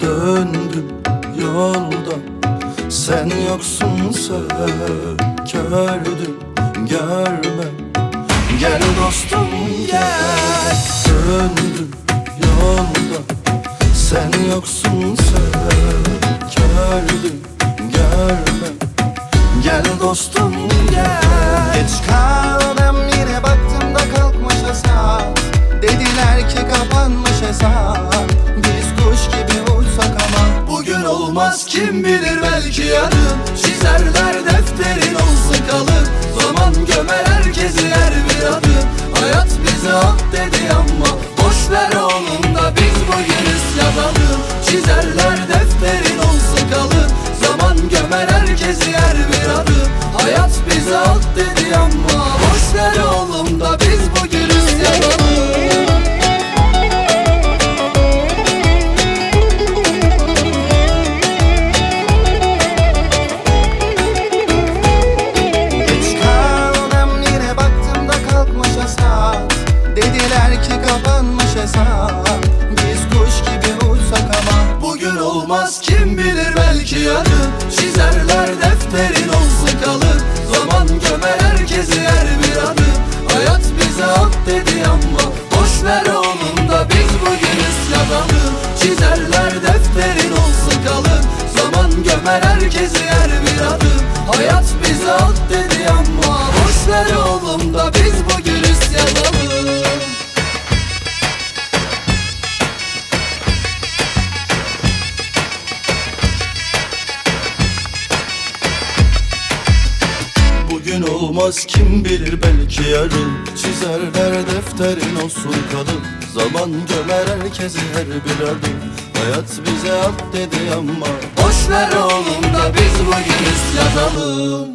Döndüm yolda, sen yoksun sökerdim görme. Gel dostum gel. Döndüm yolda, sen yoksun sökerdim görme. Gel dostum gel. Geç kaldım yine baktım da kalkmış hesap. Dediler ki kapanmış hesap. Biz kuş gibi uçsak ama Bugün olmaz kim bilir, belki yarın çizerler defterin olsun kalın. Zaman gömer herkesi her bir adım. Hayat bize at dedi ama boş ver oğlum da biz bugün yazalım. Çizerler defterin olsun kalın. Zaman gömer herkesi her bir adım. Hayat bize at dedi ama boş ver oğlum da biz bugün yazalım. dediler ki kapanmış hesap. Biz kuş gibi uçsak ama bugün olmaz kim bilir, belki yarın çizerler defterin olsun kalın. Zaman gömer herkesi her bir adım. Hayat bize at dedi ama boş ver oğlum da biz bugün yazalım. Çizerler defterin olsun kalın. Zaman gömer herkesi her bir adım. Hayat bize at dedi ama boş ver oğlum da biz bugün yazalım. Bugün olmaz kim bilir, belki yarın çizerler defterin olsun kalın. Zaman gömer herkesi her bir adım. Hayat bize at dedi ama boş ver oğlum da biz bugün yazalım.